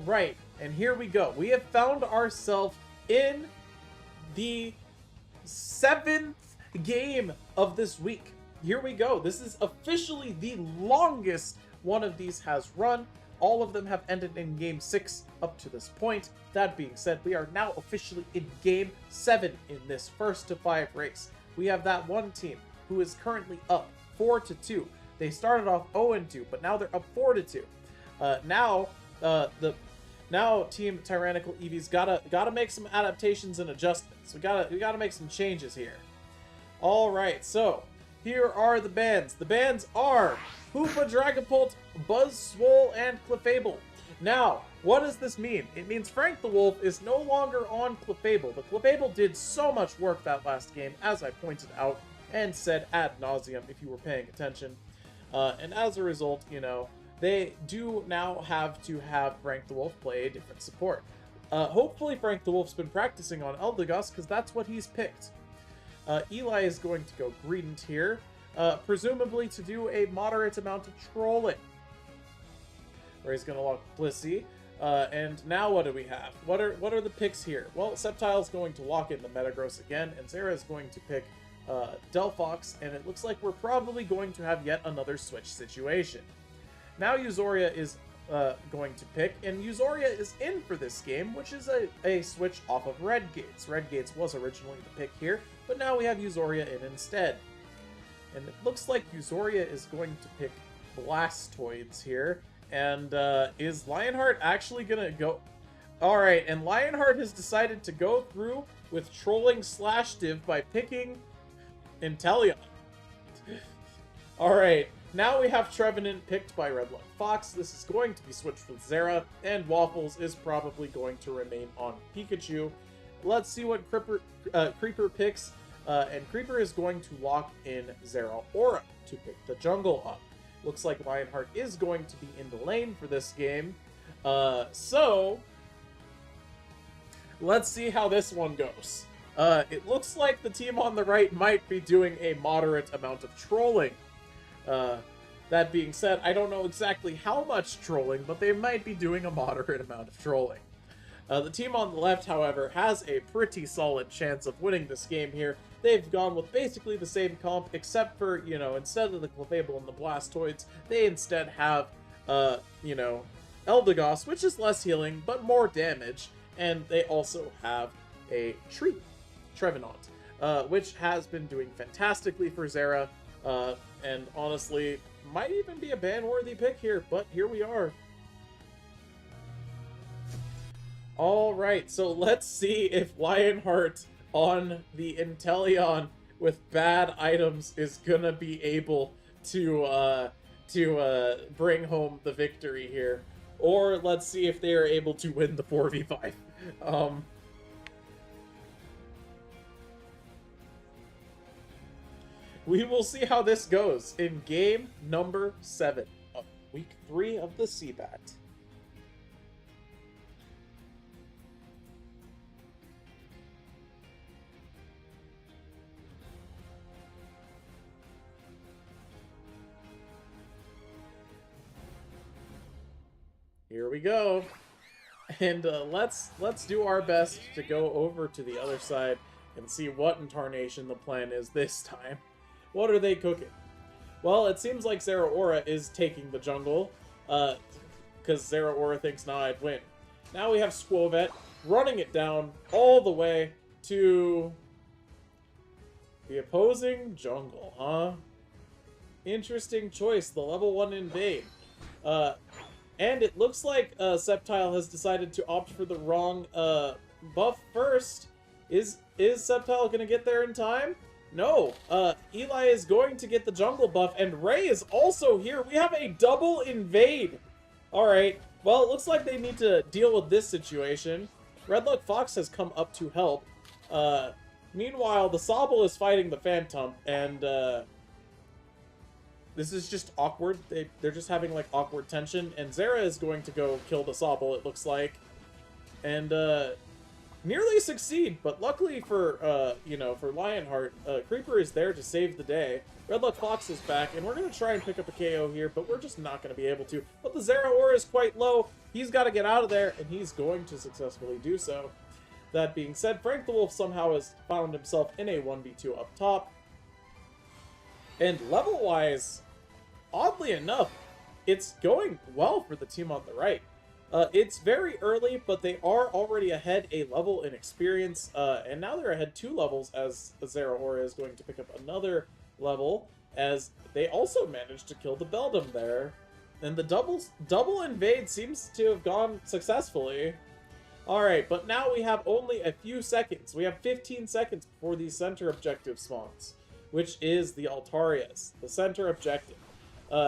Right, and here we go. We have found ourselves in the 7th game of this week. Here we go. This is officially the longest one of these has run. All of them have ended in game 6 up to this point. That being said, we are now officially in game 7 in this 1st to 5 race. We have that one team who is currently up 4-2. They started off 0-2, but now they're up 4-2. Now Team Tyrannical Eevee's gotta make some adaptations and adjustments. We gotta make some changes here. All right, so here are the bans. The bans are Hoopa, Dragapult, Buzzswole, and Clefable. Now, what does this mean? It means Frank the Wolf is no longer on Clefable. The Clefable did so much work that last game, as I pointed out and said ad nauseum if you were paying attention. And as a result, you know, they do now have to have Frank the Wolf play a different support. Hopefully Frank the Wolf's been practicing on Eldegoss, because that's what he's picked. Eli is going to go Greedent here, presumably to do a moderate amount of trolling. Where he's going to lock Blissey. And now what do we have? What are the picks here? Well, Sceptile's going to lock in the Metagross again, and Zera is going to pick Delphox, and it looks like we're probably going to have yet another switch situation. Now Euzoria is going to pick, and Euzoria is in for this game, which is a switch off of Red Gates. Red Gates was originally the pick here, but now we have Euzoria in instead. And it looks like Euzoria is going to pick Blastoids here, and is Lionheart actually gonna go... Alright, and Lionheart has decided to go through with trolling Slash Div by picking Inteleon. Alright, now we have Trevenant picked by Redlock Fox. This is going to be switched with Zera, and Waffles is probably going to remain on Pikachu. Let's see what Creeper picks, and Creeper is going to lock in Zeraora to pick the jungle up. Looks like Lionheart is going to be in the lane for this game, so let's see how this one goes. It looks like the team on the right might be doing a moderate amount of trolling. That being said, I don't know exactly how much trolling, but they might be doing a moderate amount of trolling. The team on the left, however, has a pretty solid chance of winning this game here. They've gone with basically the same comp, except for, you know, instead of the Clefable and the Blastoids, they instead have, you know, Eldegoss, which is less healing, but more damage, and they also have a Trevenant, which has been doing fantastically for Zera, and honestly, might even be a ban-worthy pick here, but here we are. Alright, so let's see if Lionheart on the Inteleon with bad items is gonna be able to bring home the victory here. Or let's see if they are able to win the 4v5. We will see how this goes in game number 7 of week 3 of the CBAT. Here we go. And let's do our best to go over to the other side and see what in tarnation the plan is this time. What are they cooking? Well, it seems like Zeraora is taking the jungle, because Zeraora thinks, nah, I'd win. Now we have Squovet running it down all the way to the opposing jungle, huh? Interesting choice, the level 1 invade. And it looks like Sceptile has decided to opt for the wrong buff first. Is Sceptile going to get there in time? No. Eli is going to get the jungle buff, and Ray is also here. We have a double invade. Alright, well, it looks like they need to deal with this situation. Redlock Fox has come up to help. Meanwhile, the Sobble is fighting the Phantom, and this is just awkward. They're just having, like, awkward tension, and Zera is going to go kill the Sobble, it looks like. And, nearly succeed, but luckily for, you know, for Lionheart, Creeper is there to save the day. Redlock Fox is back, and we're going to try and pick up a KO here, but we're just not going to be able to. But the Zeraora is quite low. He's got to get out of there, and he's going to successfully do so. That being said, Frank the Wolf somehow has found himself in a 1v2 up top. And level-wise, oddly enough, it's going well for the team on the right. It's very early, but they are already ahead a level in experience, and now they're ahead 2 levels as Zeraora is going to pick up another level, as they also managed to kill the Beldam there. And the double invade seems to have gone successfully. Alright, but now we have only a few seconds. We have 15 seconds before the center objective spawns, which is the Altarias, the center objective.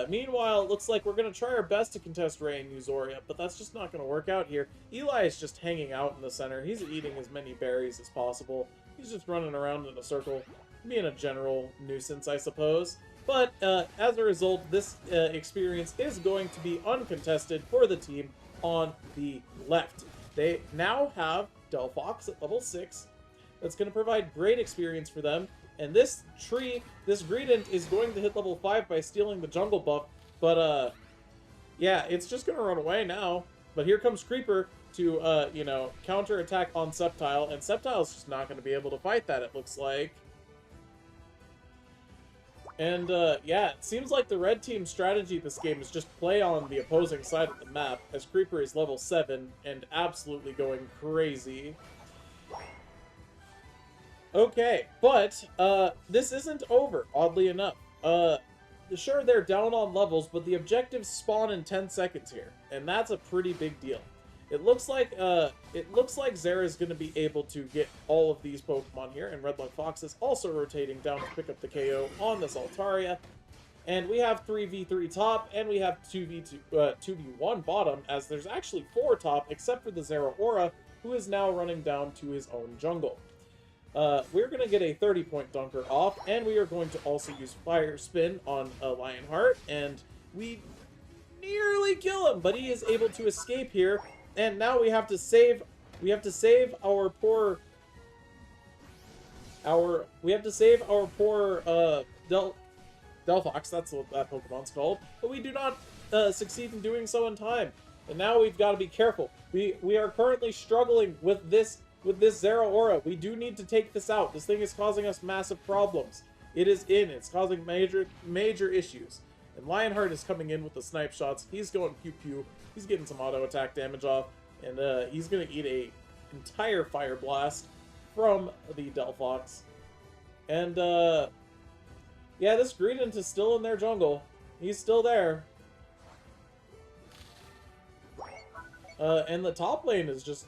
Meanwhile, it looks like we're going to try our best to contest Ray and Uzoria, but that's just not going to work out here. Eli is just hanging out in the center. He's eating as many berries as possible. He's just running around in a circle, being a general nuisance, I suppose. But as a result, this experience is going to be uncontested for the team on the left. They now have Delphox at level 6. That's going to provide great experience for them. And this tree, this Greedent, is going to hit level 5 by stealing the jungle buff. But, yeah, it's just going to run away now. But here comes Creeper to, you know, counter-attack on Sceptile. And Sceptile's just not going to be able to fight that, it looks like. And, yeah, it seems like the red team's strategy this game is just play on the opposing side of the map, as Creeper is level 7 and absolutely going crazy. Okay, but, this isn't over, oddly enough. Sure, they're down on levels, but the objectives spawn in 10 seconds here, and that's a pretty big deal. It looks like Zera's going to be able to get all of these Pokemon here, and Redlung Fox is also rotating down to pick up the KO on this Altaria. And we have 3v3 top, and we have 2v1 bottom, as there's actually 4 top, except for the Zeraora, who is now running down to his own jungle. We're going to get a 30-point Dunker off, and we are going to also use Fire Spin on Lionheart, and we nearly kill him, but he is able to escape here. And now we have to save our poor Delphox, that's what that Pokemon's called, but we do not succeed in doing so in time. And now we've got to be careful. We are currently struggling with this Zeraora. We do need to take this out. This thing is causing us massive problems. It's causing major issues. And Lionheart is coming in with the snipe shots. He's going pew-pew. He's getting some auto-attack damage off. And he's going to eat a entire Fire Blast from the Delphox. And, yeah, this Greedent is still in their jungle. He's still there. And the top lane is just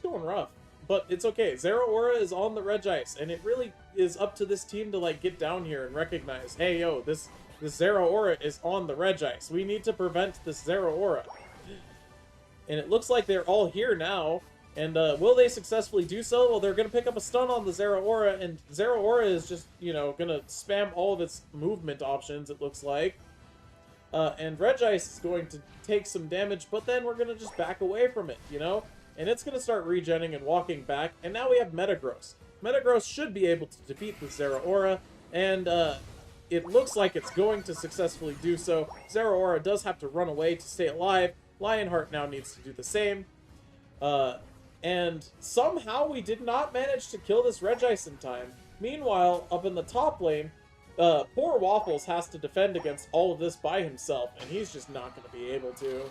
going rough. But it's okay. Zeraora is on the Regice, and it really is up to this team to, like, get down here and recognize, hey, yo, this Zeraora is on the Regice. We need to prevent this Zeraora. And it looks like they're all here now. And will they successfully do so? Well, they're going to pick up a stun on the Zeraora, and Zeraora is just, you know, going to spam all of its movement options, it looks like. And Regice is going to take some damage, but then we're going to just back away from it, you know? And it's going to start regenning and walking back, and now we have Metagross. Metagross should be able to defeat the Zeraora, and it looks like it's going to successfully do so. Zeraora does have to run away to stay alive. Lionheart now needs to do the same. And somehow we did not manage to kill this Regice in time. Meanwhile, up in the top lane, poor Waffles has to defend against all of this by himself, and he's just not going to be able to.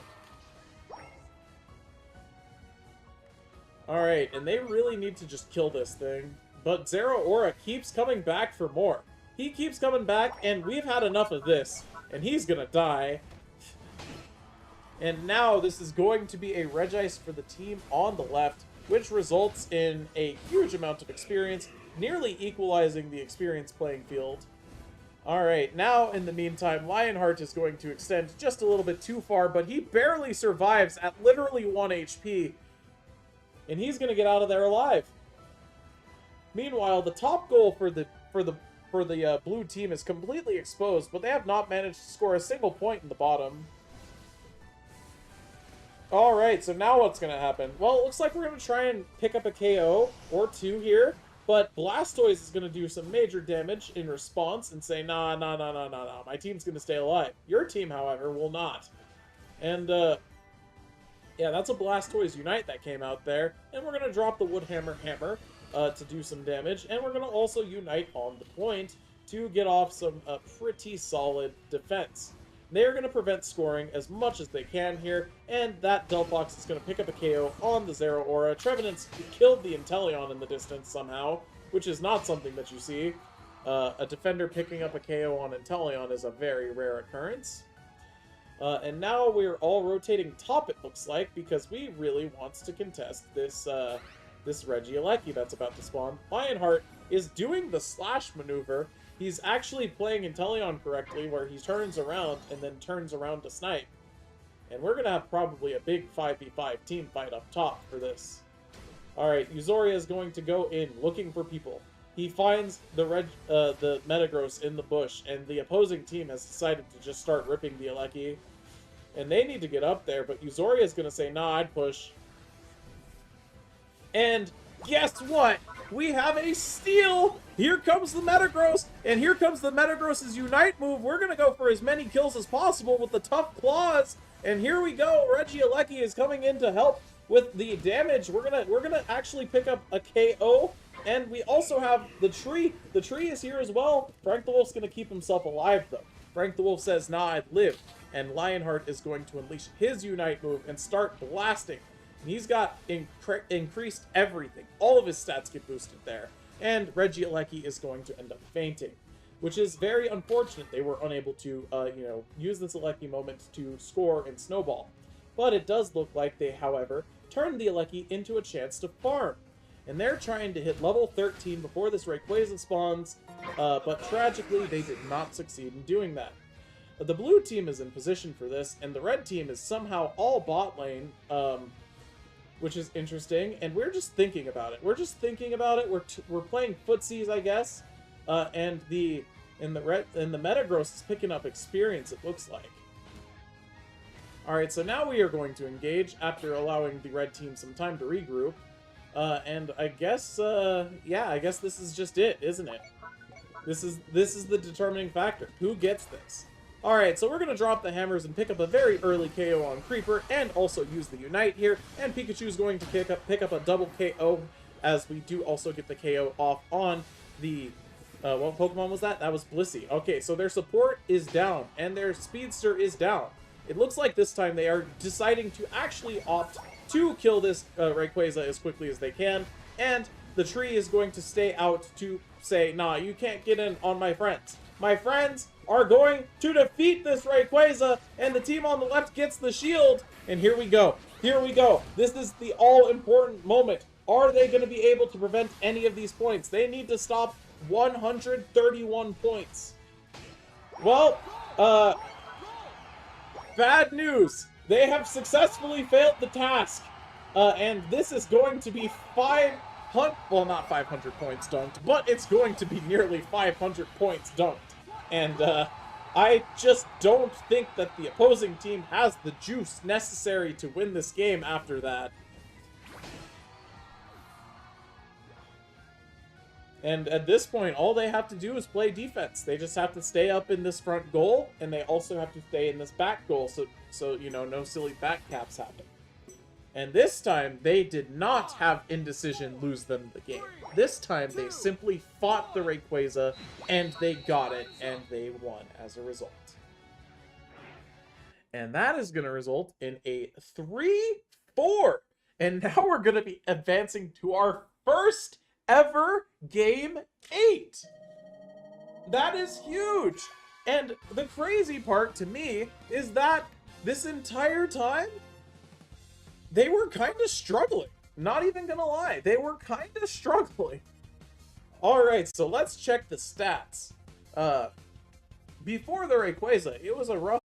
Alright, and they really need to just kill this thing. But Zeraora keeps coming back for more. He keeps coming back, and we've had enough of this. And he's gonna die. And now this is going to be a Regice for the team on the left, which results in a huge amount of experience, nearly equalizing the experience playing field. Alright, now in the meantime, Lionheart is going to extend just a little bit too far, but he barely survives at literally 1 HP. And he's going to get out of there alive. Meanwhile, the top goal for the blue team is completely exposed, but they have not managed to score a single point in the bottom. Alright, so now what's going to happen? Well, it looks like we're going to try and pick up a KO or 2 here, but Blastoise is going to do some major damage in response and say, nah, my team's going to stay alive. Your team, however, will not. And, Yeah, that's a Blastoise Unite that came out there. And we're going to drop the Wood Hammer to do some damage. And we're going to also Unite on the point to get off some pretty solid defense. They're going to prevent scoring as much as they can here, and that Delphox is going to pick up a KO on the Zeraora. Trevenant's killed the Inteleon in the distance somehow, which is not something that you see. A defender picking up a KO on Inteleon is a very rare occurrence. And now we're all rotating top, it looks like, because we really want to contest this this Regieleki that's about to spawn. Lionheart is doing the slash maneuver. He's actually playing Inteleon correctly, where he turns around and then turns around to snipe. And we're going to have probably a big 5v5 team fight up top for this. Alright, Euzoria is going to go in looking for people. He finds the Metagross in the bush, and the opposing team has decided to just start ripping the Aleki. And they need to get up there, but Euzoria is going to say, nah, I'd push. And guess what? We have a steal! Here comes the Metagross, and here comes the Metagross's Unite move. We're going to go for as many kills as possible with the tough claws. And here we go. Regieleki is coming in to help with the damage. We're gonna actually pick up a KO. And we also have the tree. The tree is here as well. Frank the Wolf's going to keep himself alive, though. Frank the Wolf says, nah, I'd live. And Lionheart is going to unleash his Unite move and start blasting. And he's got increased everything. All of his stats get boosted there. And Regieleki is going to end up fainting, which is very unfortunate. They were unable to, use this Aleki moment to score and snowball. But it does look like they, however, turned the Aleki into a chance to farm. And they're trying to hit level 13 before this Rayquaza spawns, but tragically, they did not succeed in doing that. The blue team is in position for this, and the red team is somehow all bot lane, which is interesting, and we're just thinking about it. We're playing footsies, I guess, and the Metagross is picking up experience, it looks like. Alright, so now we are going to engage after allowing the red team some time to regroup. And I guess, yeah, I guess this is just it, isn't it? This is the determining factor. Who gets this? Alright, so we're going to drop the hammers and pick up a very early KO on Creeper, and also use the Unite here, and Pikachu's going to pick up a double KO, as we do also get the KO off on the, what Pokemon was that? That was Blissey. Okay, so their support is down, and their Speedster is down. It looks like this time they are deciding to actually opt to kill this Rayquaza as quickly as they can, and the tree is going to stay out to say, nah, you can't get in on my friends. My friends are going to defeat this Rayquaza, and the team on the left gets the shield, and here we go. Here we go. This is the all-important moment. Are they going to be able to prevent any of these points? They need to stop 131 points. Well, bad news. They have successfully failed the task. And this is going to be 500, well, not 500 points dunked, but it's going to be nearly 500 points dunked. And I just don't think that the opposing team has the juice necessary to win this game after that. And at this point, all they have to do is play defense. They just have to stay up in this front goal, and they also have to stay in this back goal, so you know, no silly back caps happen. And this time, they did not have indecision lose them the game. This time, they simply fought the Rayquaza, and they got it, and they won as a result. And that is going to result in a 3-4. And now we're going to be advancing to our first ever Game 8. That is huge. And the crazy part to me is that this entire time, they were kind of struggling. Not even gonna lie, they were kind of struggling. Alright, so let's check the stats. Before the Rayquaza, it was a rough